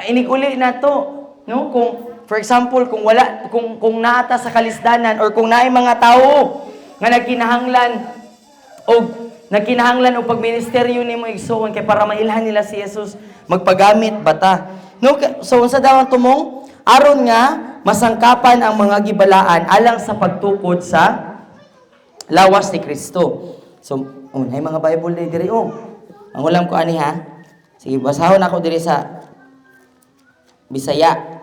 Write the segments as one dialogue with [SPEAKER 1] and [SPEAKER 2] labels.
[SPEAKER 1] iniguli na to, no? Kung for example, kung naata sa kalisdanan or kung naay mga tao nga nagkinahanglan og pagministeryo nimo igsoon kay para mailhan nila si Jesus, magpagamit bata. No, so unsa daw ang tumong aron nga masangkapan ang mga gibalaan alang sa pagtukod sa lawas ni Kristo. So, ay mga Bible diri ang ulam ko ani ha. Sige, basahon ako diri sa Bisaya.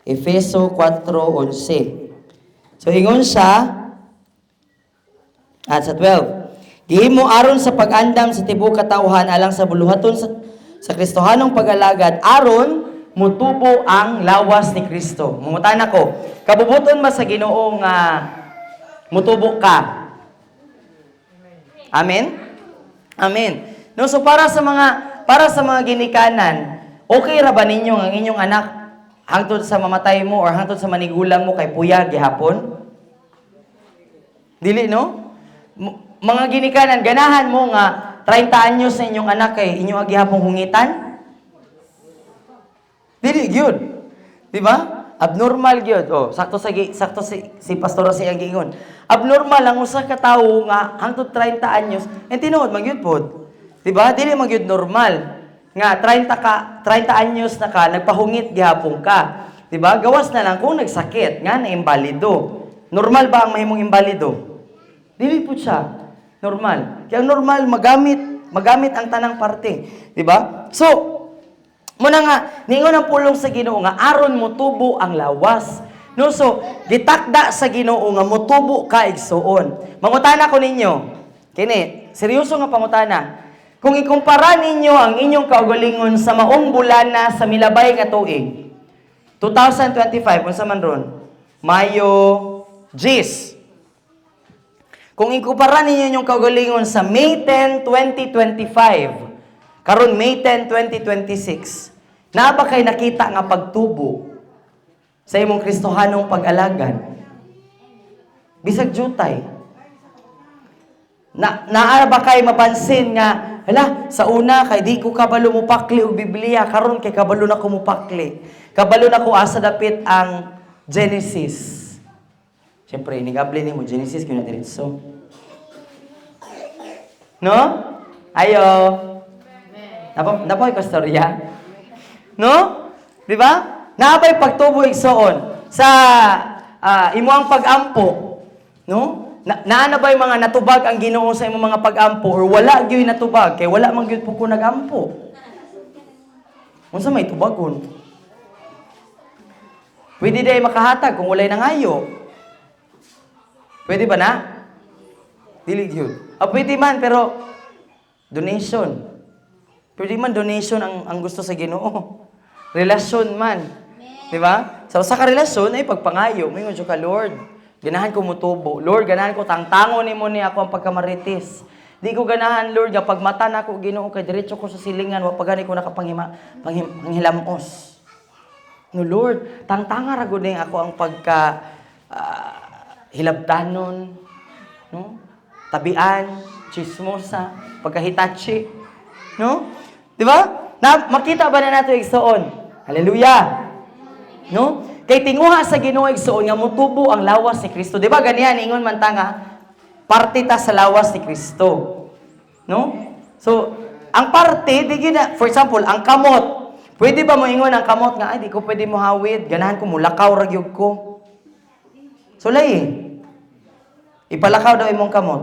[SPEAKER 1] Efeso 4:11. So ingon siya at sa 12. Gihimo aron sa pag-andam sa tibuok katawhan alang sa buluhaton sa Kristohanong pag-alagad aron mutubo ang lawas ni Kristo. Mungutan ako, kabubuton ba sa Ginoo nga mutubo ka? Amen. Amen. No, so para sa mga ginikanan, okay ra ba ninyo ang inyong anak hangtod sa mamatay mo or hangtod sa manigulang mo kay puya gihapon? Dili no? Mga ginikanan, ganahan mo nga 30 anyos sa inyong anak kay inyo gihapon hungitan? Dili gyud. Di ba? Abnormal gyud. Oh, sakto si pastor si ang giingon. Abnormal ang usa ka tawo nga hangtod 30 anyos, tinuod man gyud pod. Di ba? Dili man gyud normal nga 30 anyos na ka nagpahungit gihapon ka. Di ba? Gawas na lang kung nagsakit nga na imbalido. Normal ba ang mahimong imbalido? Dili po siya normal. Kaya normal magamit ang tanang parte. Di ba? So, muna nga, ningon ang pulong sa Ginoo nga aron motubo ang lawas. No, so gitakda sa Ginoo nga motubo ka igsuon. Mangutana ko ninyo. Kini, seryoso nga pangutana. Kung ikumpara ninyo ang inyong kaugalingon sa maong bulana sa milabay nga tuig, 2025, unsa man ron? Mayo, Gis. Kung ikumpara ninyo inyong kaugalingon sa May 10, 2025, karon May 10, 2026, na ba kay nakita nga pagtubo sa imong Kristohanong pag-alagad? Bisag jutay. Naa ba kay mapansin nga, hala, sa una kay di ko kabalo mo pakli og Biblia, karon kay kabalo na ko mo pakli. Kabalo na ko asa dapit ang Genesis. Siyempre, inigable ni mo Genesis kung na diretso. No? Ayo. Napoy pastorya? No? Di ba? Naabay pagtubo igsoon sa imuang pag-ampo. No? Naa ba yung mga natubag ang Ginoo sa imong mga pag-ampo or wala gyud natubag kay wala man gyud puko nag-ampo. Unsa may tubagon? Pwede day makahatag kung walay nangayo. Pwede ba na? Dili gyud. Pwede man pero donation. Pwede man donation ang gusto sa Ginoo. Relasyon man. Di ba? Sa usa ka relasyon ay pagpangayo, mingon jud ka, Lord. Ganahan ko mutubo. Lord, ganahan ko tangtangon nimo ni ako ang pagkamarites. Di ko ganahan, Lord, nga pagmata na ako Ginoo kay diretso ko sa silingan, wa pagani ko panghilamos. No Lord, tangtanga ra gud ni ako ang pagka hilabtanon, no? Tabian, chismosa, pagkahitachi, no? Di ba? Makita ba na nato igsoon? Hallelujah. No? Kay tinguha sa Ginoo igsoon nga mutubo ang lawas ni Kristo. Di ba ganiyan ingon man ta nga parte ta sa lawas ni Kristo. No? So, ang parte di gina, for example, ang kamot. Pwede ba mo ingon ang kamot nga ay di ko pwede mo hawid, ganahan ko mulakaw ra gyud ko. So lay. Ipalakaw daw imong kamot.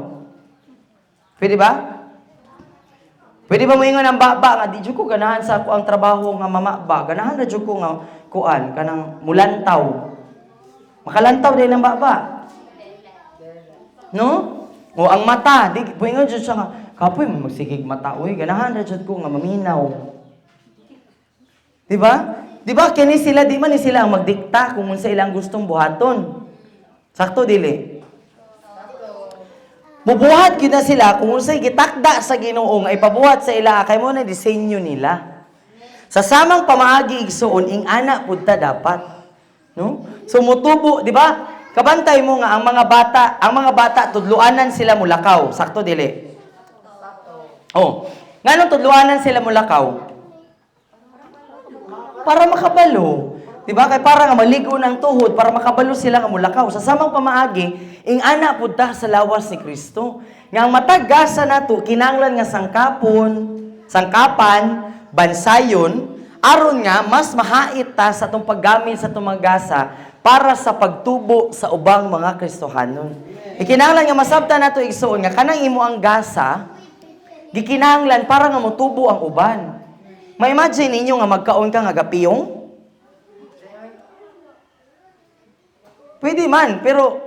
[SPEAKER 1] Pwede ba? Pwede ba mo ingon ang baba nga di jud ko ganahan sa ako ang trabaho nga mamaba. Ganahan ra jud ko nga kuan kanang mulantaw. Makalantaw din ang baba. No? O ang mata, di puingon jud siya nga kapoy mo magsigig mata oy, ganahan ra jud ko nga maminaw. Di ba? Di ba kini sila di man ni sila ang magdikta kung unsa ilang gustong buhaton. Sakto dili. Bubuhat gyud na sila kung unsay gitakda sa Ginoo nga ipabuhat sa ila kay mo na disenyo nila. Sa samang pamaagi igsuon ing ana pud ta dapat. No? So mutubo, di ba? Kabantay mo nga ang mga bata tudluanan sila mulakaw. Sakto dili. Oh. Nganong tudluanan sila mulakaw? Para makabalo. Diba? Kay para nga maligo ng tuhod, para makabalo sila nga mulakaw. Sa samang pamaagi, ing ana punta sa lawas ni Kristo. Nga ang matagasa nato, kinanglan nga sangkapan, bansayon, aron nga, mas mahait ta sa itong paggamit sa tumagasa para sa pagtubo sa ubang mga Kristohanon. Ikinanglan nga masabta nato igsuon nga kanang imo ang gasa, gikinanglan para nga motubo ang uban. Ma-imagine ninyo nga magkaon ka nga gapiyong? Pwede man, pero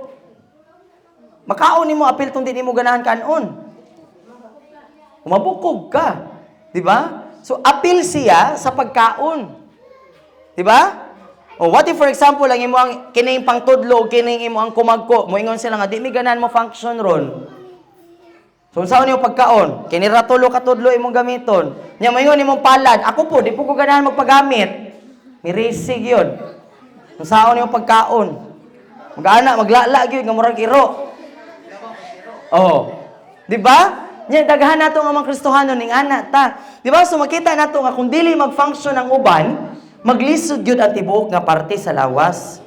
[SPEAKER 1] makaon nimo apil tong di nimo ganahan kanon. Umabukog ka, di ba? So apil siya sa pagkaon. Di ba? O what if for example ang imo ang kining pangtudlo, kining imo ang kumagko, moingon sila nga di mi ganahan mo function ron. So unsaon niyo pagkaon? Kini ra tulo ka tudlo imong gamiton. Nya moingon imong palad, ako po di po ko ganahan magpagamit. Mirisig yun. Unsaon niyo pagkaon? Mag-ana, maglala gyud nga murag iro. Oh. Di ba? Nya daghan nato nga mga Kristohano ning ana ta. Di ba? So makita nato nga kung dili mag-function ang uban, maglisod gyud ang tibuok nga parte sa lawas.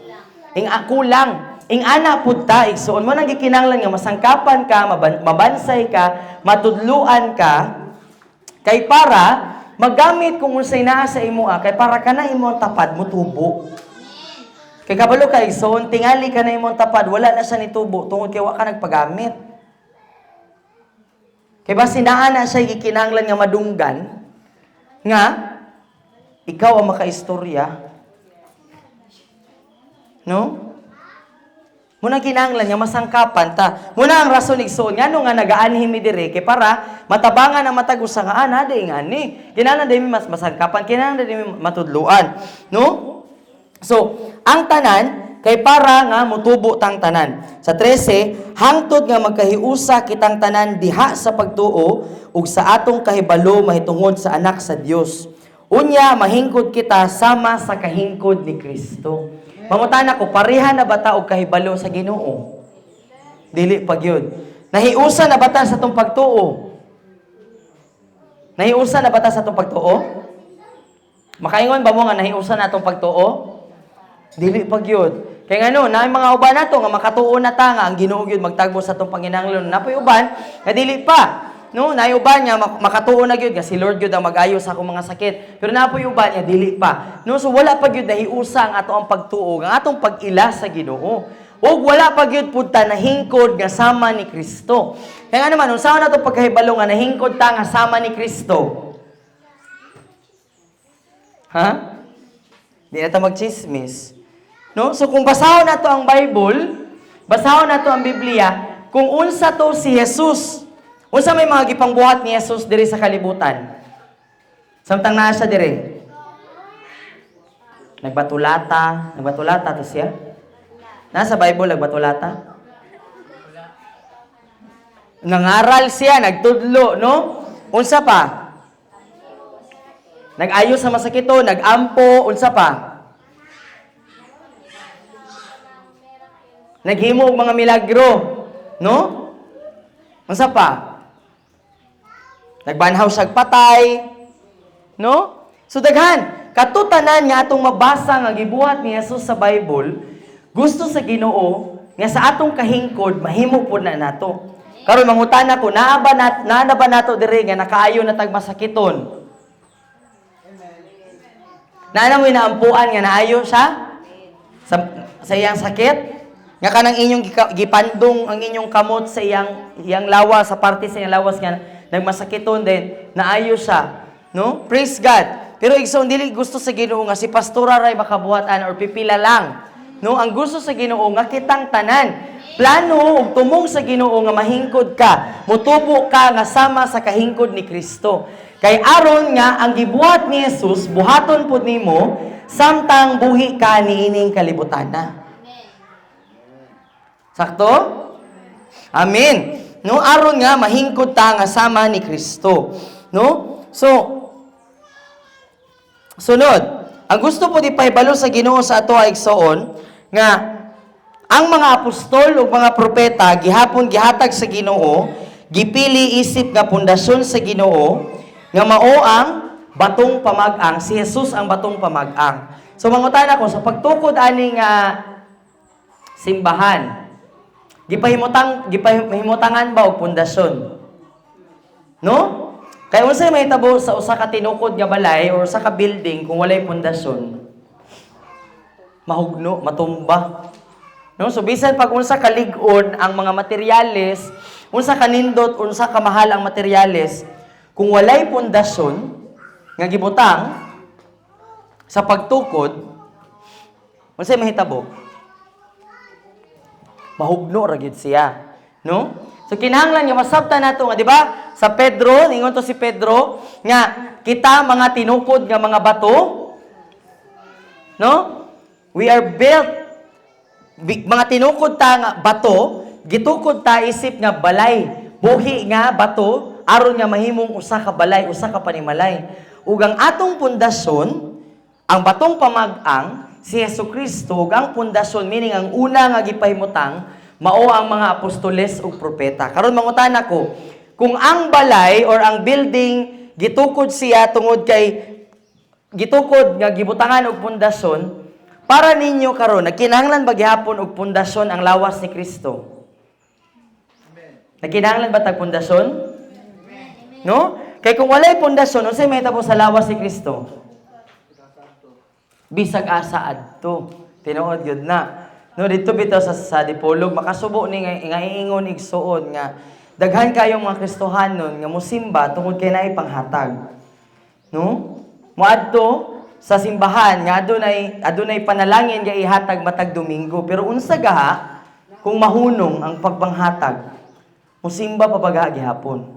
[SPEAKER 1] Ing kulang. Ing ana pud ta igsuon mo nang gikinahanglan nga masangkapan ka, mabansay ka, matudluan ka kay para magamit kung unsay naa sa imo kay para kana imo tapad mo tubo. Kay kabalo ka igsoon, tingali ka na imong tapad, wala na siya nitubo, tungod kay wa ka nagpagamit. Kay basi naa na siya gikinahanglan nga madunggan, nga, ikaw ang makaistorya. No? Muna kinahanglan nga masangkapan ta. Muna ang rason igsoon, ngano nga nagaanhi mi dire, kay para matabangan ang matag usa nga di ngani. Kinahanglan din mas masangkapan, kinahanglan din matudluan. No? So, ang tanan, kay para nga mutubo tang tanan. Sa 13, hangtod nga magkahiusa kitang tanan diha sa pagtuo ug sa atong kahibalo mahitungod sa anak sa Dios. Unya, mahingkod kita sama sa kahingkod ni Kristo. Mangutana ko, pareha na bata og kahibalo sa Ginoo? Dili pa gyud. Nahiusa na bata sa atong pagtuo? Nahiusa na bata sa atong pagtuo? Makaingon ba mo nga nahiusa na atong pagtuo? Dili pa gyud. Kay ngano, na mga uban nato nga makatuo na ta nga ang Ginoo gyud magtagbo sa atong Panginahanglan. Napoy uban nga dili pa. No, naay uban nga makatuo na gyud nga si Lord gyud ang mag-ayo sa akong mga sakit. Pero napoy uban nga dili pa. No, so wala pa gyud nahiusa ang ato ang pagtuo, ang atong pag-ila sa Ginoo. Ug wala pa gyud pud ta nahingkod nga sama ni Kristo. Kaya nga naman unsa na to pagkahibalo nga nahingkod ta nga sama ni Kristo? Ha? Di na ta magchismis. No? So kung basahon nato ang Bible, basahon nato ang Biblia, kung unsa to si Jesus, unsa may mga gipangbuhat ni Jesus diri sa kalibutan? Samtang naa siya diri. Nagbatulata to siya. Nasa Bible nagbatulata? Nangaral siya, nagtudlo, no? Unsa pa? Nag-ayo sa masakito, nag-ampo, unsa pa? Naghimo og mga milagro, no? Unsa pa? Nagbanhaw siyag patay, no? So daghan, katutanan nga atong mabasa nga gibuhat ni Jesus sa Bible, gusto sa Ginoo nga sa atong kahingkod mahimo pud na nato. Karon mangutana ko, naa ba nato diri nga nakaayo na tag masakiton? Naa mo inaampuan nga naayo siya sa iyang sakit? Nga kanang inyong gipandong ang inyong kamot sa iyang lawas, sa parte sa iyang lawas nga nagmasakiton din, naayo siya. No? Praise God. Pero igsoon dili gusto sa Ginoo nga si pastora ray makabuhatan or pipila lang. No? Ang gusto sa Ginoo nga kitang tanan. Plano ug tumong sa Ginoo nga mahingkod ka, mutubo ka nga sama sa kahingkod ni Kristo. Kay aron nga ang gibuhat ni Jesus buhaton pud nimo samtang buhi ka niining kalibutana. Sakto? Amen. No, aron nga mahingkod ta nga sama ni Kristo. No? So sunod, ang gusto po di pahibalo sa Ginoo sa ato ay igsoon nga ang mga apostol ug mga propeta gihapon gihatag sa Ginoo, gipili isip nga pundasyon sa Ginoo nga mao ang batong pamag-ang, si Jesus ang batong pamag-ang. So mangutan ako sa pagtukod aning simbahan. Gipahimutangan ba og pundasyon? No? Kaya unsay mahitabo sa usa ka tinukod nga balay or sa ka building kung walay pundasyon? Mahugno, matumba. No? So bisan pag unsa kalig-on ang mga materyales, unsa kanindot, unsa kamahal ang materyales, kung walay pundasyon nga gibutang sa pagtukod, unsay mahitabo? Mahugno ra gyud siya, no? So kinahanglan nga masabtan nato nga di ba? Sa Pedro, ningon to si Pedro nga kita mga tinukod nga mga bato, no? We are built mga tinukod ta nga bato, gitukod ta isip nga balay, buhi nga bato aron nga mahimong usa ka balay, usa ka panimalay. Ug ang atong pundasyon, ang batong pamag-ang si Jesucristo, ug ang pundasyon meaning ang una nga gipahimutang mao ang mga apostoles ug propeta. Karon mangutan ako, kung ang balay or ang building gitukod siya tungod kay gitukod nga gibutangan og pundasyon, para ninyo karon nagkinahanglan ba gihapon og pundasyon ang lawas ni Kristo? Nagkinahanglan ba tag pundasyon? No? Kay kung walay pundasyon, unsay mahitabo sa lawas ni Kristo? Bisag asa adto. Tinuod gyud na. No, dito bitaw sa Dipolog makasubo ni nga iingon igsuon nga daghan kayong mga Kristohanon nga mosimba tungod kay naay panghatag. No? Moadto sa simbahan nga adunay panalangin nga ihatag matag Domingo, pero unsa gaha kung mahunong ang pagpanghatag? Mosimba pa baga gihapon.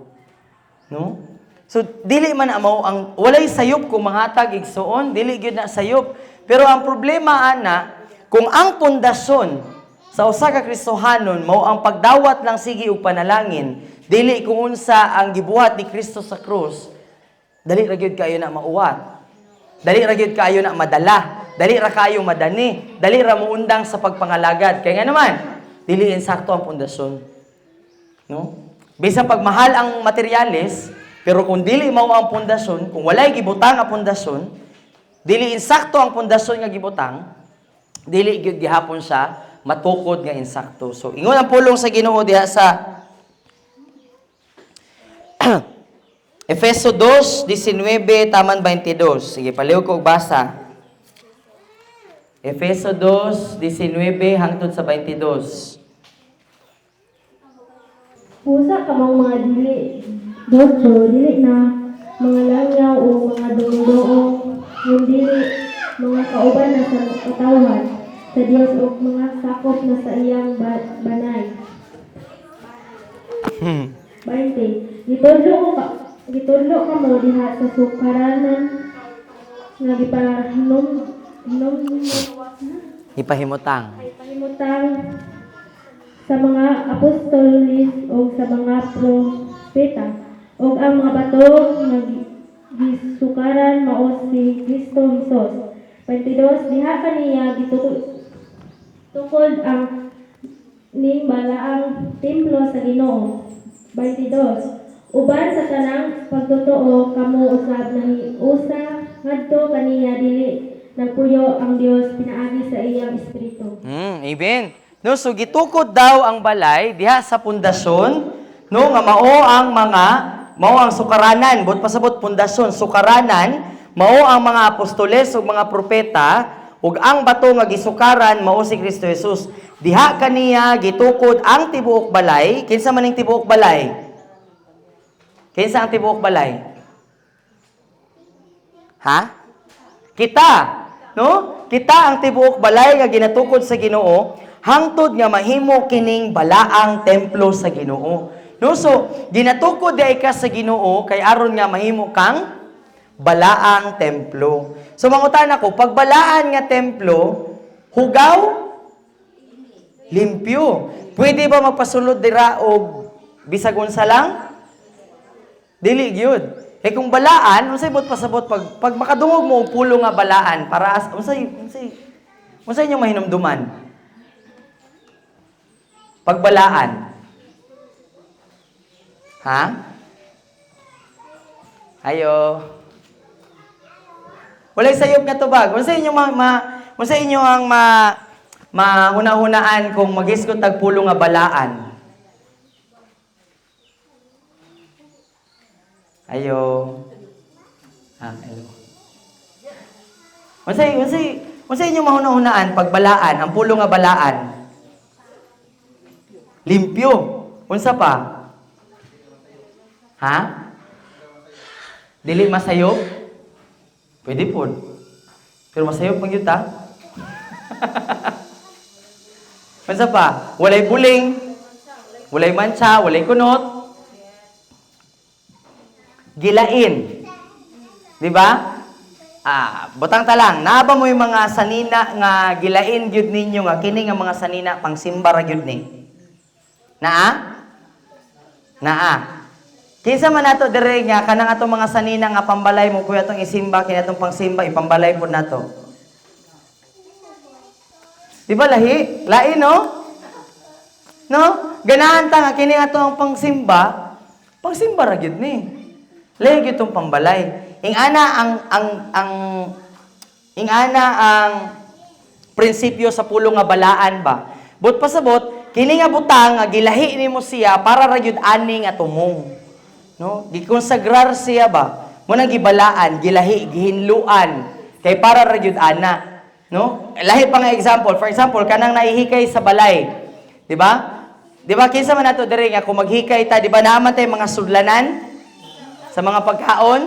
[SPEAKER 1] No? So dili man amo ang walay sayop kung manghatag igsuon, dili gyud na sayop. Pero ang problema ana, kung ang pundasyon sa usa ka Kristohanon mao ang pagdawat lang sige og panalangin, dili kung unsa ang gibuhat ni Kristo sa krus, dali ra gyud kayo na mauwat. Dali ra gyud kayo na madala. Dali ra kayo madani. Dali ra muundang sa pagpangalagad. Kaya nga naman, dili insakto ang pundasyon. No? Bisan pagmahal ang materyales, pero kung dili mao ang pundasyon, kung walay gibutang ang pundasyon, dili insakto ang pundasyon nga gibutang, dili gyud gihapon siya matukod nga insakto. So ingon ang pulong sa Ginoo diha sa Efeso 2:19 taman 22. Sige, palihog ko og basa. Efeso 2:19 hangtod sa 22.
[SPEAKER 2] Pusa ka mga dili, dotso, dili na mga langyaw o mga dungdong, yung dili mga kauban na sa katawan sa Dios o mga sakop na sa iyang banay. 20. Gitudlo ka mo diha sa sukaranan nga hinom
[SPEAKER 1] Ipahimutang.
[SPEAKER 2] ay pahimutang sa mga apostolis o sa mga propeta o ang mga bato nga gisukaran mao si Kristo Jesus. 22. Diha kaniya gitukod ang ning balaang templo sa Ginoo. 22. Uban sa tanang pagtotoo kamo usab nahiusa ngadto kaniya dili nagpuyo ang Dios pinaagi sa iyang espiritu.
[SPEAKER 1] Amen. No, so gitukod daw ang balay diha sa pundasyon, no, nga mao ang sukaranan, but pasabot pundasyon, sukaranan, mao ang mga apostoles ug mga propeta, ug ang bato nga gisukaran mao si Kristo Jesus. Diha kaniya gitukod ang tibuok balay. Kinsa man ning tibuok balay? Kinsa ang tibuok balay? Ha? Kita, no? Kita ang tibuok balay nga ginatukod sa Ginoo hangtod nga mahimo kining balaang templo sa Ginoo. No, so ginatukod day ka sa Ginoo kay aron nga mahimo kang balaang templo. So mangutan ako, pag balaan nga templo, hugaw, limpyo. Pwede ba magpasulod dira og bisag unsa lang? Dili gyud. Eh kung balaan, unsay bot pasabot pag makadungog mo og pulo nga balaan para unsay inyong mahinumduman? Pagbalaan. Ha? Ayo. Walay sayop nga tubag. Unsa inyo unsa inyo ang mahuna-hunaan kung magiskot tag pulo nga balaan? Ayo. Ayo. Unsa inyo mahuna-hunaan pag balaan, ang pulo nga balaan? Limpyo. Unsa pa? Ha? Dili masayop? Pwede po. Pero masayop man gyud ta. Unsa pa? Walay buling. Walay mancha, walay kunot. Gilain. Di ba? Butang ta lang. Naaba mo yung mga sanina nga gilain gyud ninyo nga kini nga mga sanina pangsimba ra gyud ni. Naa? Kinsa man nato dire nga kanang atong mga sanina nga pambalay mo kuya atong isimba kini atong pangsimba ipambalay pud nato. Di ba lahi? Lain no? No? Ganahan ta nga kini atong pangsimba ra gyud ni. Lahi gyud tong pambalay. Ingana ang prinsipyo sa pulo nga balaan ba. But pasabot kini nga butang nga gilahi nimo siya para ra gyud ani nga tumong. No? Gikonsagrar siya ba? Muna gibalaan, gilahi, gihinluan. Kay para ra gyud ana. No? Lahi pa nga example. For example, kanang naihikay sa balay. Di ba? Di ba kinsa man nato diri nga kung maghikay ta, di ba naaman tay mga sudlanan sa mga pagkaon?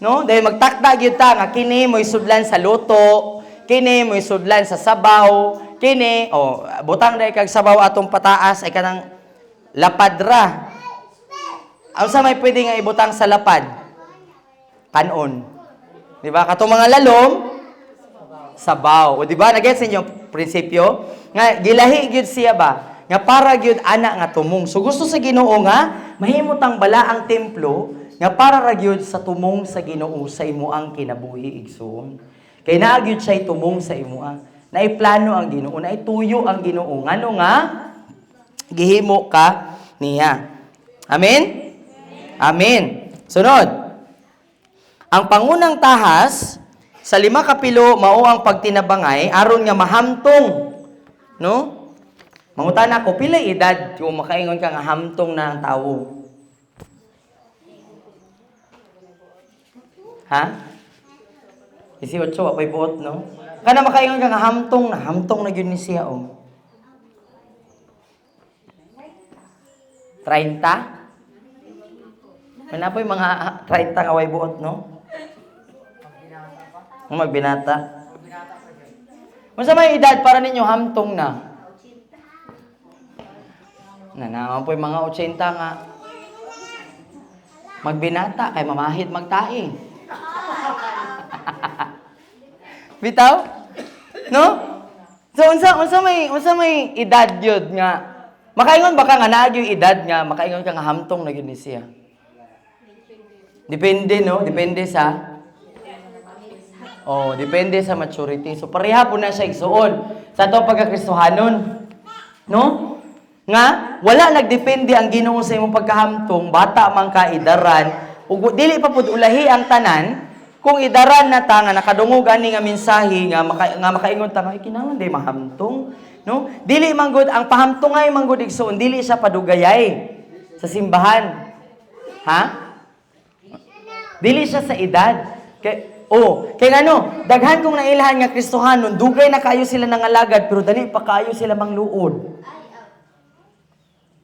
[SPEAKER 1] No? Dahil magtakda gyud ta nga kini mo'y sudlan sa luto, kini mo'y sudlan sa sabaw, kini butang dai kag sabaw atong pataas ay kanang lapadra. Ang sa may pwede nga ibutang sa lapad? Kanon. Di ba? Katong mga lalom, sabaw. O di ba? Nag-gets ninyo prinsipyo? Nga, gilahi gyud siya ba? Nga para gyud ana nga tumong. So gusto sa Ginoo nga, mahimutang bala ang templo, nga para ra gyud sa tumong sa Ginoo sa imuang kinabuhi igsoon. Kay naa gyud siya tumong sa imuang. Naiplano ang Ginoo, naituyo ang Ginoo. Ngano nga? Gihimo ka niya. Amen? Amen. Sunod. Ang pangunang tahas sa 5 kapilo mao ang pagtinabangay aron nga mahamtong. No? Mangutana ko pila edad kung makaingon ka nga hamtong na ang tawo? Ha? 18 apay buot, no? Kana makaingon ka nga hamtong na gyud ni siya 30? May po yung mga 30 kaway buot, no? Magbinata. Kung sa may edad para ninyo hamtong na? Naman po yung mga 80 nga. Magbinata, kay mamahid magtaing. Bitaw? No? So, unsa may edad yun nga? Makaingon ba ka nga naag yung edad nga, makaingon ka nga hamtong na yun ni siya? Depende, no? Depende sa depende sa maturity. So, pareha po na siya igsuon sa ito pagkakristohanon. No? Nga, wala nagdepende ang Ginoo sa imong pagkahamtong, bata man ka idaran, ug dili pa pud ulahi ang tanan, kung idaran na ta nga nakadungog ani nga mensahe nga makaingon ta nga kinahanglan day mahamtong, no? Dili man gud ang pahamtongay man gud igsuon, dili siya padugayay sa simbahan. Ha? Dili siya sa edad. Kay ano, daghan kong nailhan nga Kristohanon, dugay na kayo sila nangalagad, pero dali pa kayo sila mangluod.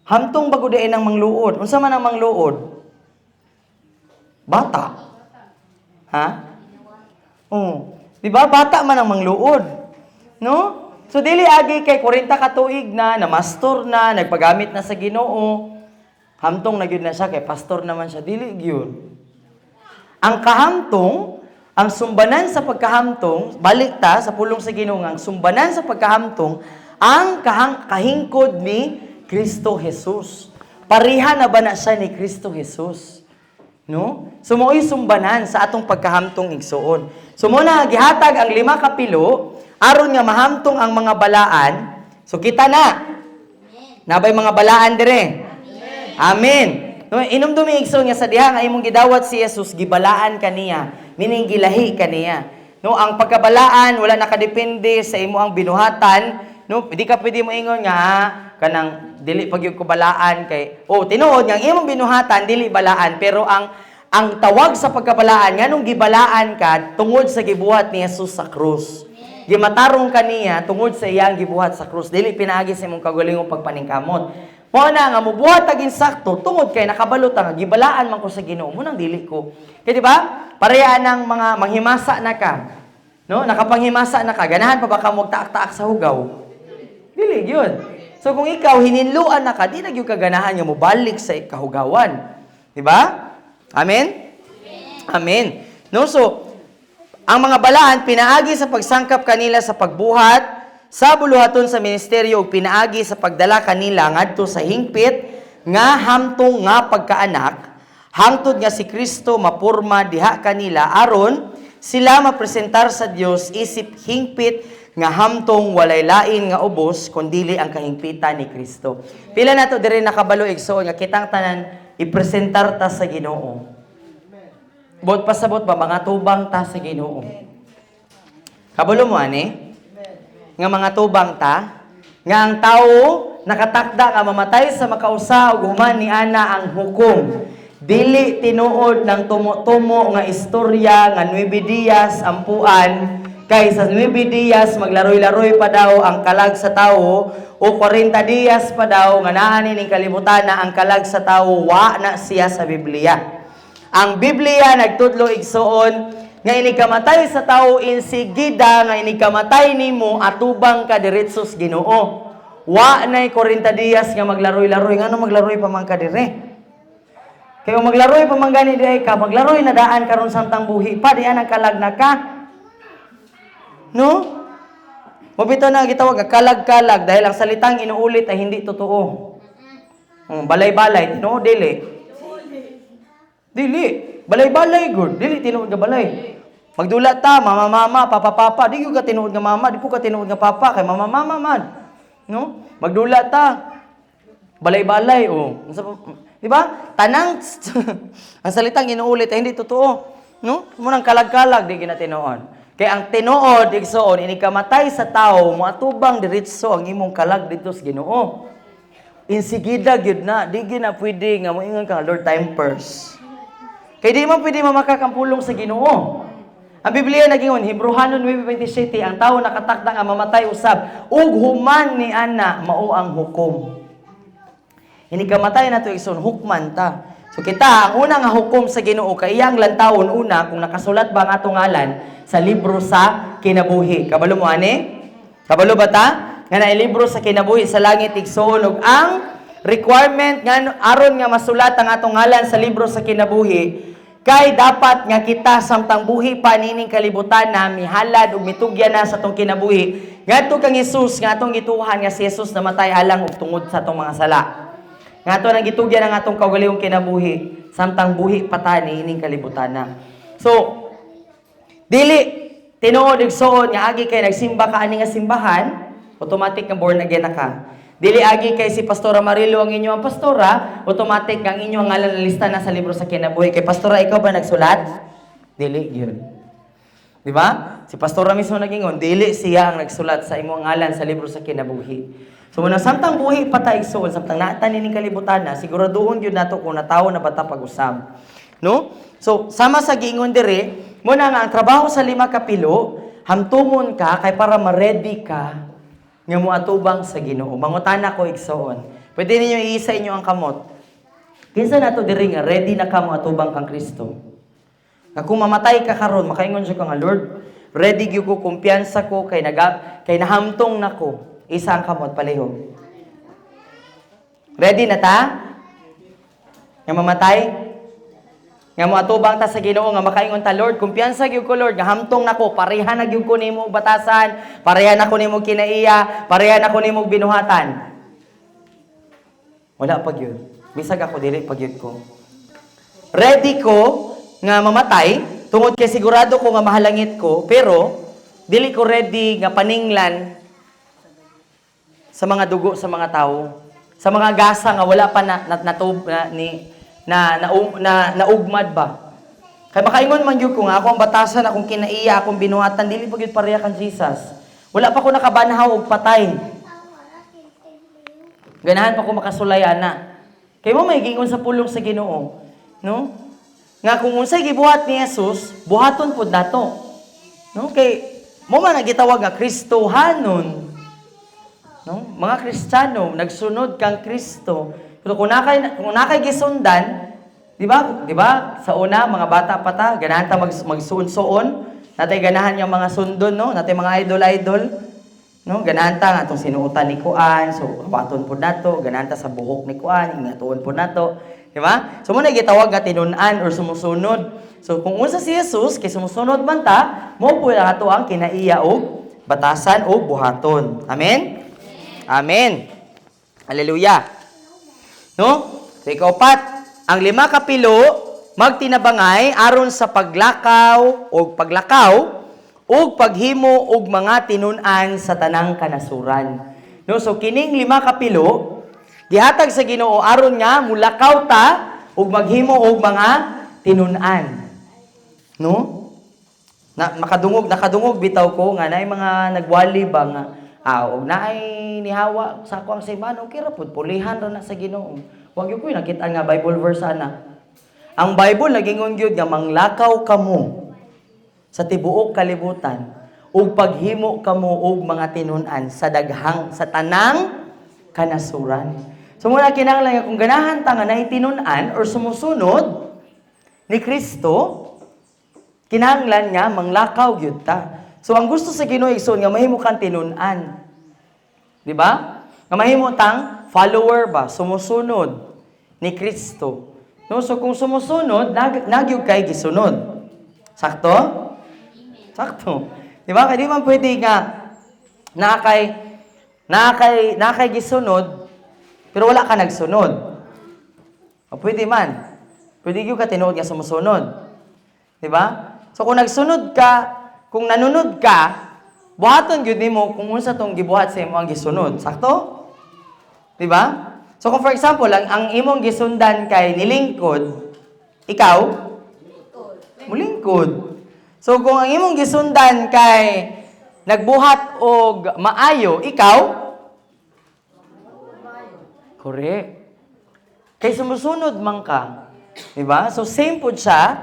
[SPEAKER 1] Hamtong bago diin ang mangluod. Unsa man ang mangluod? Bata. Ha? Di ba? Bata man ang mangluod. No? So, dili agi kay 40 ka tuig na mastor na, nagpagamit na sa Ginoo. Hamtong na gyud na siya, kay pastor naman siya. Dili gyud. Ang kahamtong, ang sumbanan sa pagkahamtong, balik ta sa pulong sa Ginoo, ang sumbanan sa pagkahamtong, ang kahingkod ni Kristo Jesus. Pariha na ba na siya ni Kristo Jesus? No? So, mo'y sumbanan sa atong pagkahamtong igsuon. So, muna, gihatag ang 5 kapilo, aron nga mahamtong ang mga balaan. So, kita na. Nabay mga balaan dire. Amen. No, inumdumi igsoon nga sa diha nga imong gidawat si Jesus, gibalaan kaniya, meaning gilahi kaniya. No, ang pagkabalaan wala nakadepende sa imo ang binuhatan, no? Hindi ka pwede mo ingon nga kanang dili pagyud ko balaan kay tinuod nga ang imong binuhatan dili balaan, pero ang tawag sa pagkabalaan nganong gibalaan ka tungod sa gibuhat ni Jesus sa krus. Gimatarong kaniya tungod sa iyang gibuhat sa krus, dili pinaagi sa imong kaugalingong pagpaningkamot. Mo na nga mubuhat tagin sakto tungod kay nakabalot nga gibalaan man ko sa Ginoo mo nang dili ko. Kay di ba? Parehas ng mga manghimasa na ka. No? Nakapanghimasa na ka, ganahan pa ba ka magtaak-taak sa hugaw? Dili gyud. So kung ikaw hininluan na ka, di na gyud ka ganahan nga mo balik sa kahugawan. Di ba? Amen? Amen. No, so ang mga balaan pinaagi sa pagsangkap kanila sa pagbuhat sa buluhaton sa ministeryo ug pinaagi sa pagdala kanila ngadto sa hingpit nga hamtong nga pagkaanak hangtod nga si Kristo mapurma diha kanila aron sila mapresentar sa Dios isip hingpit nga hamtong walay lain nga ubos kundili ang kahingpitan ni Kristo. Pila nato diri nakabalo igsoon nga kitang tanan ipresentar ta sa Ginoo. Bot pasabot ba mga tubang ta sa Ginoo. Kabalo mo ani? Nga mga tubang ta, nga ang tao nakatakda nga mamatay sa makausa ug human ni ana ang hukom. Dili tinuod ng tumo-tumo nga istorya nga 9 días ampuan kay sa 9 días maglaroy-laroy pa daw ang kalag sa tao o 40 días pa daw nga naa ning kalibutan na ang kalag sa tao wa na siya sa Biblia. Ang Biblia nagtudlo igsoon nga inikamatay sa tao insigida nga inikamatay nimo atubang ka diretsos Ginoo. Wa nay 40 días nga maglaroy-laroy. Ngano maglaroy pa man ka dire? Kay kung maglaroy pa man gani dire ka, maglaroy na daan karon samtang buhi pa diyan ang kalag na ka. No? Mabito na gitawag nga kalag-kalag dahil ang salitang inuulit ay hindi totoo. Balay-balay, no, dili. Dili. Balay-balay good. Dili tinuod nga balay. Magdulat ta, mama-mama, papa-papa. Di ka tinuod nga mama, di po ka tinuod nga papa kay mama-mama man. No? Magdulat ta. Balay-balay Di ba? Tanang ang salitang inuulit ay hindi totoo. No? Munang kalag-kalag di ginatinuod. Kaya ang tinuod igsoon inikamatay sa tao moatubang diretso ang imong kalag dito sa Ginoo. Insigida gyud na, di gyud na pwede nga moingon ka Lord time first. Kay di man pwede mamakak ang pulong sa Ginoo. Ang Biblia nagingon Hebrehanon 9:27 ang tao nakatakda nga mamatay usab ug human ni ana mao ang hukom. Ini kamatay na to igsoon hukman ta. So kita ang una nga hukom sa Ginoo kay iyang lantawon una kung nakasulat ba ang atong ngalan sa libro sa kinabuhi. Kabalo mo ani? Kabalo ba ta? Nga na libro sa kinabuhi sa langit igsoon ug ang requirement nga aron nga masulat ang atong ngalan sa libro sa kinabuhi kay dapat nga kita samtang buhi pa nining kalibutan na mihalad ug mitugyan na sa atong kinabuhi ngadto kang Hesus nga atong gituhan nga si Jesus namatay alang ug tungod sa atong mga sala. Ngadto nang gitugyan ang atong kaugalingong kinabuhi samtang buhi pa ta nining kalibutan na. So dili tinuod igsoon nga agi kay nagsimba ka ani nga simbahan, automatic nga born again na ka. Dili agi kay si Pastora Marilo ang inyong pastora, automatic ang inyong ngalan na lista na sa libro sa kinabuhi. Kay Pastora, ikaw ba nagsulat? Dili, yun. Di ba? Si Pastora mismo nagingon, dili siya ang nagsulat sa imong ngalan sa libro sa kinabuhi. So, muna samtang buhi patay igsoon, samtang naatan ning kalibutan na, siguraduhon yun nato kung natawo na bata pag-usab. No? So, sama sa giingon dire, muna nga ang trabaho sa 5 kapilo, hamtumon ka kay para ma-ready ka nga moatubang sa Ginoo. Mangutana ko igsoon. Pwede ninyo iisa inyo ang kamot. Kinsa nato diri nga ready na ka moatubang kang Kristo. Nga kung mamatay ka karon, makaingon siya ka nga Lord, ready gyud ko, kumpiyansa ko kay nahamtong nako. Isa ang kamot palihog. Ready na ta? Nga mamatay? Nga moatubang ta sa Ginoo nga makaingon ta Lord, kumpiyansa gyud ko Lord, nga hamtong nako, pareha na gyud ko nimo batasan, pareha na ko nimo kinaiya, pareha na ko nimo binuhatan. Wala pa gyud. Bisag ako dili pa gyud ko. Ready ko nga mamatay tungod kay sigurado ko nga mahalangit ko, pero dili ko ready nga paninglan sa mga dugo sa mga tao, sa mga gasa nga wala pa naugmad ba. Kay makaingon man gyud ko nga ako ang batasan, akong kinaiya, akong binuhatan, dili pa gyud pareha kan Jesus. Wala pa ko nakabanhaw og patay. Ganahan pa ko makasulay-ana. Kay mo may gingon sa pulong sa Ginoo, no? Nga kung unsay gibuhat ni Jesus, buhaton pud nato. No? Kay mo man nagitawag nga Kristohanon. No? Mga Kristiyano, nagsunod kang Kristo. Pero kung nakay gisundan, di ba? Di ba? Sa una, mga bata pa ta, ganahan ta magsuon-suon. Natay ganahan yung mga sundon, no? Natay mga idol-idol. No? Ganahan ta nga itong sinuutan ni Kuan. So, kapaton po nato. Ganahan ta sa buhok ni Kuan. Ingatuon po nato. Di ba? So, muna gitawag nga tinunan or sumusunod. So, kung unsa si Jesus, kay sumusunod man ta, mo po na ato ang kinaiya o batasan o buhaton. Amen? Amen. Hallelujah. No? So, ikaw-pat, ang 5 kapilo, magtinabangay aron sa paglakaw o paghimo og mga tinun-an sa tanang kanasuran. No, so kining 5 kapilo gihatag sa Ginoo aron nga mulakaw ta og maghimo og mga tinun-an. No? Nakadungog bitaw ko nga naay mga nagwali ba nga og naay nihawa sa ako ang simano okay ra pud pulihan ra na sa Ginoo. Wag gyud ko nakita nga Bible verse ana. Ang Bible nagingon gyud nga manglakaw kamo sa tibuok kalibutan ug paghimo kamo og mga tinun-an sa tanang kanasuran. So muna kinahanglan nga kung ganahan ta nga naay tinun-an or sumusunod ni Kristo, kinahanglan nga manglakaw gyud ta. So ang gusto sa Ginoo igsoon nga mahimo kang tinun-an. Di ba? Nga mahimo tang follower ba, sumusunod ni Kristo. No, so kung sumusunod, nagyug kay gisunod. Sakto? Sakto. Di ba? Kaya di man pwede nga nakay gisunod, pero wala ka nagsunod. O pwede man. Pwede yung ka tinuod nga sumusunod. Di ba? So kung nagsunod ka, kung nanunod ka, buhaton gyud nimo kung unsa tong gibuhat sa imo ang gisunod. Sakto? Di ba? So kung for example, ang imong gisundan kay nilingkod, ikaw mulingkod. So kung ang imong gisundan kay nagbuhat og maayo, ikaw correct. Kay sumusunod man ka. Di ba? So same pud siya.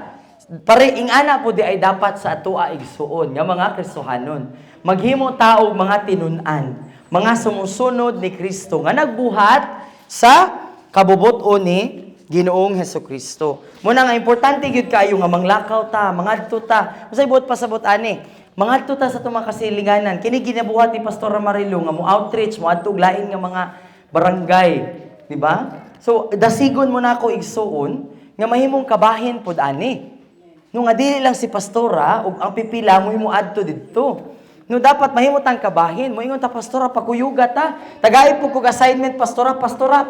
[SPEAKER 1] Ing ana po di ay dapat sa atoa igsuon nga mga Kristohanon. Maghimo ta og mga tinun-an, mga sumusunod ni Kristo nga nagbuhat sa kabubuton ni Ginoong Hesukristo. Muna nga importante gyud kayo nga manglakaw ta, mangadto ta. Usay buot pasabot ani. Mangadto ta sa tumang kasilinganan. Kini ginabuhat ni Pastor Marilo nga mo outreach, mo adto og lain nga mga barangay, di ba? So dasigon mo na ako igsuon nga mahimong kabahin pud ani. No nga dili lang si pastora ug ang pipila mo himo adto didto. No dapat mahimutang kabahin. Mo ingon ta pastora pagkuyuga ta. Tagay po kog assignment pastora,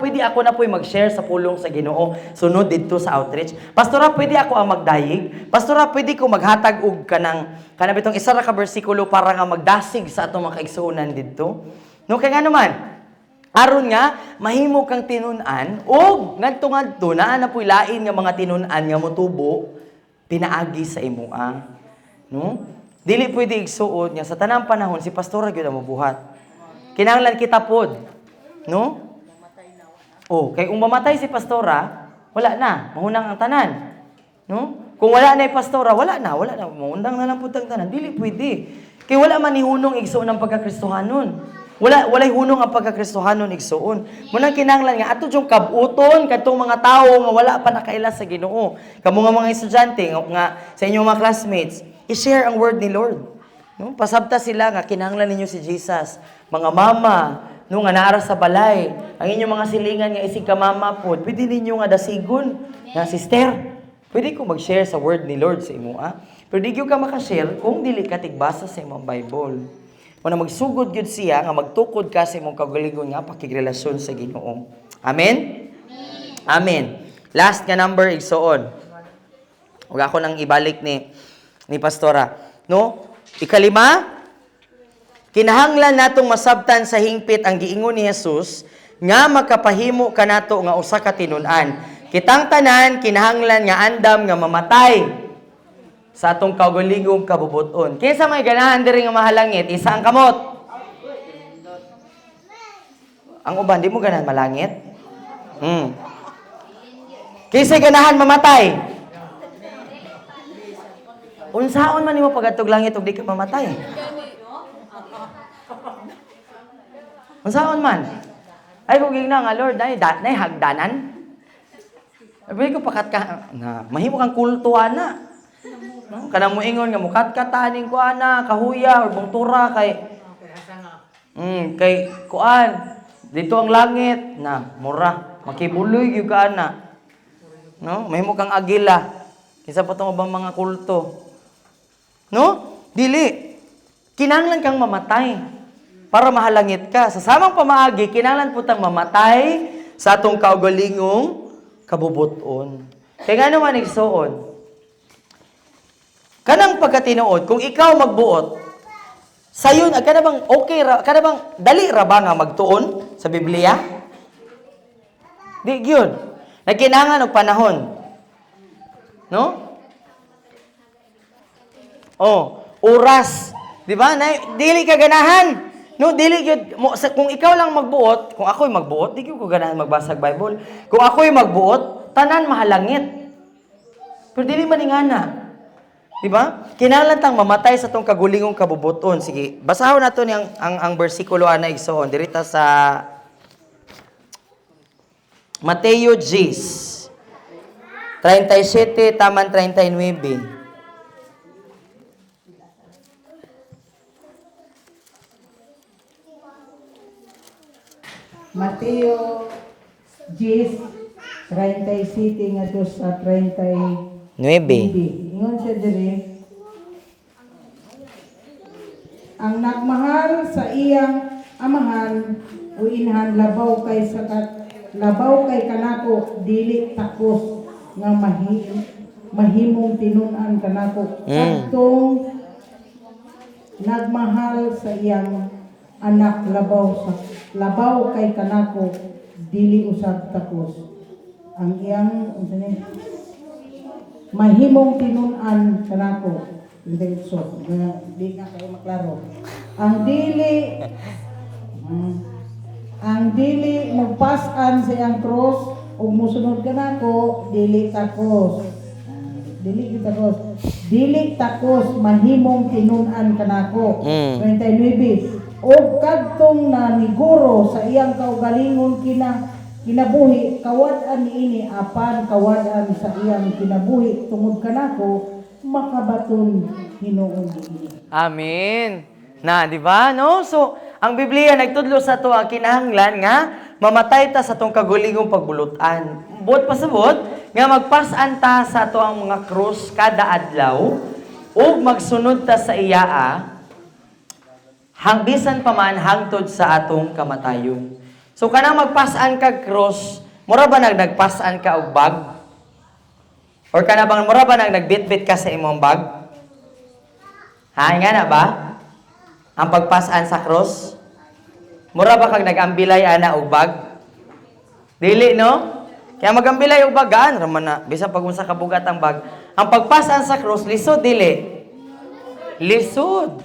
[SPEAKER 1] pwede ako na po'y mag-share sa pulong sa Ginoo sunod didto sa outreach. Pastora, pwede ako ang magdayig. Pastora, pwede ko maghatag og kanang bitong isa ra ka bersikulo para nga magdasig sa atong mga kaigsuonan didto. No kay nga naman aron nga mahimo kang tinun-an og ngadto-ngadto naa na po'y lain nga mga tinun-an nga motubo pinaagi sa imoa. No? Dili pwede igsuod nga sa tanang panahon si pastora gyud ang mabuhat. Kinahanglan kita pod, no? Oh, kay kung mamatay si pastora, wala na, mahunang ang tanan. No? Kung wala na 'yung pastora, wala na, mahundang na lang pud ang tanan. Dili pwede. Kay wala man ni hunong igsuon ang pagkakristohanon. Walay hunong ang pagkakristohanon igsuon. Munang kinahanglan nga ato yung kabuton kadtong mga tawo nga wala pa nakaila sa Ginoo. Kamo nga mga estudyante nga sa inyong mga classmates, i-share ang word ni Lord. No? Pasabta sila nga kinahanglan ninyo si Jesus. Mga mama, no nga naara sa balay, ang inyong mga silingan nga isig ka mama pod, pwede ninyo nga dasigon nga sister. Pwede ko mag-share sa word ni Lord sa imo, Pero di gyud ka maka-share kung dili ka tigbasa sa imong Bible. Kung magsugod gyud siya nga magtukod ka sa imong kaugalingon nga pakigrelasyon sa Ginoo. Amen? Amen. Last nga number igsuon. Ug ako nang ibalik ni pastora, no? Ikalima, kinahanglan natong masabtan sa hingpit ang giingon ni Jesus nga makapahimo kanato nga usa ka tinun-an. Kitang tanan kinahanglan nga andam nga mamatay sa atong kaugalingong kabubuton. Kinsa may ganahan diri nga mahalangit, isa ang kamot. Ang uban di mo ganahan malangit? Kinsa ganahan mamatay? Unsaon man nimo pagadtog langit ug di ka mamatay? Unsaon man? Ay kung gigna nga Lord, nay hagdanan. Abi ko pakat ka na mahimo kang kulto ana. No? Kanang moingon nga mukat-kat aning ko ana, kahuya or bungtura kay kuan dito ang langit na mura makibuloy gyud ka ana. No? Mahimo kang agila. Kinsa pa tong ubang mga kulto? No? Dili. Kinahanglan kang mamatay para mahalangit ka. Sa samang pamaagi, kinahanglan putang mamatay sa atong kaugalingong kabubuton. Kaya nga naman igsuon, kanang pagkatinuod, kung ikaw magbuot, sayon, kada bang okay ra, kada bang dali ra ba nga magtuon sa Biblia? Di gyud. Nagkinahanglan og panahon. No? Oras. Di ba? Dili ka ganahan. No, dili gyud kung ikaw lang magbuot, kung ako'y magbuot, di gyud ko ganahan magbasag Bible. Kung ako'y magbuot, tanan mahalangit. Pero dili man ingana. Di ba? Kinahanglan tang mamatay sa tong kagulingong kabubuton. Sige, basahon nato ni ang bersikulo ana igsoon dirita sa Mateo 10 37 taman 39.
[SPEAKER 3] Mateo 10:37 ngadto sa 39.
[SPEAKER 1] 9.
[SPEAKER 3] Ingon siya diri, ang nagmahal sa iyang amahan o inhan labaw kay kanako dili takos nga mahimong tinunan kanako. Kadtong nagmahal sa iyang anak labaw kay kanako dili usab takos ang iyang mahimong tinun-an kanako diretso di na kayo maklaro ang dili magpas-an sa iyang cross ug mosunod kanako dili takos dili takos mahimong tinun-an kanako. 39 o kadtong naniguro sa iyang kaugalingon kinabuhi kawad-an niini apan kawad-an sa iyang kinabuhi tungod kanako makabaton Hinuon niini.
[SPEAKER 1] Amen. Na, di ba? No? So, ang Biblia nagtudlo sa to ang kinahanglan nga mamatay ta sa tong kagulingong pagbulutan. Buot pasabot nga magpas-an ta sa to ang mga krus kada adlaw ug magsunod ta sa iyaa bisan pa man hangtod sa atong kamatayon. So kanang magpas-an kag cross, mura ba nagpas-an ka og bag? Or kana bang mura ba nagbitbit ka sa imong bag? Ha, nga na ba? Ang pagpas-an sa cross? Mura ba kag nagambilay ana og bag? Dili no? Kaya magambilay og bagaan raman na bisan pag unsa ka bugat ang bag. Ang pagpas-an sa cross lisod dili. Lisod.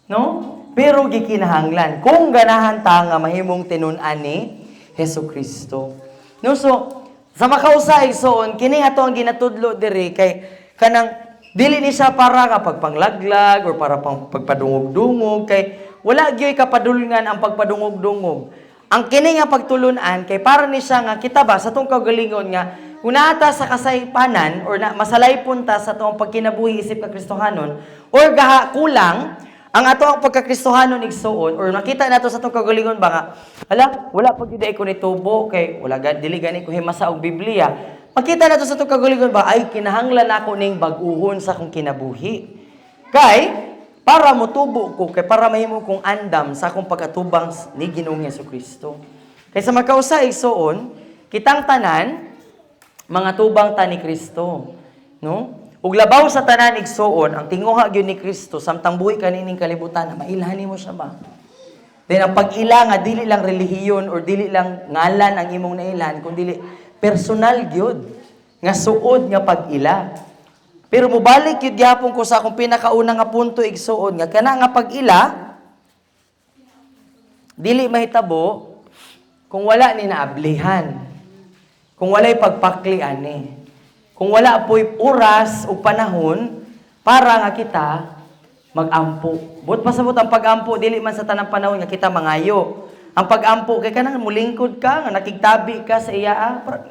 [SPEAKER 1] No? Pero gikinahanglan kung ganahan ta nga mahimong tinun-an ni Hesukristo. No, so sa makausa igsoon kini ato ang ginatudlo diri kay kanang dili ni siya para ka pagpanglaglag or para pang pagpadungog-dungog kay wala gyud kapadulngan ang pagpadungog-dungog. Ang kini nga pagtulun-an kay para ni siya nga kita ba sa tong kagalingon nga kung naata sa kasaypanan or masalay punta sa tong pagkinabuhi isip ka Kristohanon or gaha kulang ang ato ang pagkakristohanon igsuon or nakita nato sa itong kagalingon ba nga, wala pag yun ko nitubo kay wala dili gani ko himasa og Biblia. Makita nato sa itong kagalingon ba, ay kinahanglan ako ning bag-uhon sa akong kinabuhi. Kay, para motubo ko, kay para mahimo kong andam sa akong pagkatubang ni Ginoong Hesukristo. Kay sa magkausa igsuon, kitang tanan, mga tubang ta ni Kristo. No? Ug labaw sa tanan igsuon ang tinguha gyud ni Kristo samtang buhi kanining kalibutan na mailhan nimo siya ba. Then ang pag-ila nga dili lang relihiyon or dili lang ngalan ang imong nailhan kundi personal gyud nga suod nga pag-ila. Pero mubalik yun gyapon ko sa akong pinakauna nga punto igsuon nga kana nga pag-ila dili mahitabo kung wala ni naablihan. Kung walay pagpaklian ni. Kung wala po'y oras o panahon para nga kita mag-ampo. But pasabot ang pag-ampo, dili man sa tanang panahon nga kita mangayo. Ang pag-ampo, kay kanang mulingkod ka, nga nakigtabi ka sa iya,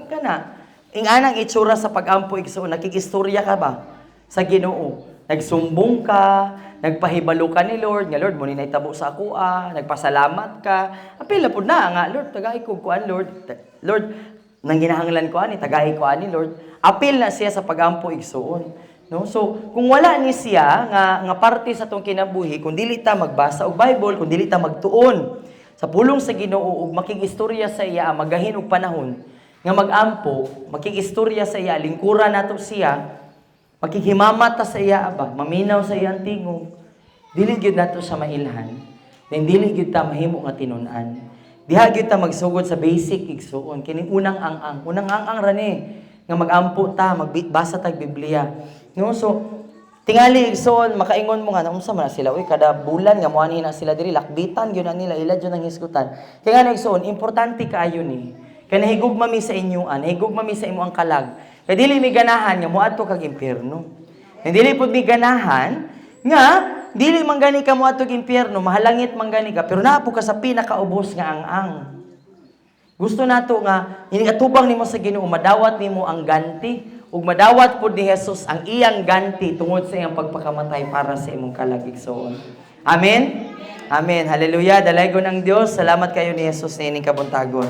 [SPEAKER 1] ka na. Anang itsura sa pag-ampo, nakikistorya ka ba sa Ginoo? Nagsumbong ka, nagpahibalo ka ni Lord, nga Lord, muna naitabo sa ako, nagpasalamat ka. Apila po na, nga Lord, tagay ko kuan, Lord. Lord, nang ginahanglan ko ani, tagay ko ani, Lord. Apil na siya sa pag-ampo, igsuon. No? So, kung wala ni siya nga parte sa tong kinabuhi, kung dili ta magbasa og Bible, kung dili ta magtuon sa pulong sa Ginoo ug makigistorya sa iya, magahin og panahon nga mag-ampo, makigistorya sa iya, lingkuran nato siya, makikihimamat ta sa iya ba, maminaw sa iyang tingog. Dili gyud nato sa mailhan. Then dili gyud ta mahimo nga tinun-an. Diha gyud ta magsugod sa basic igsuon kining unang ang rani nga mag-ampo ta, magbasa tag Biblia. No, so tingali igsoon makaingon mo nga unsa man na sila uy kada bulan nga moani na sila diri lakbitan gyud na nila ila gyud ang hisgutan. Kaya nga igsoon importante kaayo ni. Kaya nahigugma mi sa inyoan, nahigugma mi sa imo ang kalag. Kaya dili mi ganahan nga moadto kag impierno. Dili pud mi ganahan nga dili man gani ka moadto kag impierno, mahalangit man gani ka pero naa po ka sa pinakaubos nga ang. Gusto nato nga iniatubang nimo sa Ginoo madawat nimo ang ganti. Ug madawat po ni Jesus ang iyang ganti tungod sa iyang pagpakamatay para sa imong kalagigsoon. Amen? Amen. Hallelujah. Dalaygon ang Dios. Salamat kayo ni Jesus sa ining kabuntagon.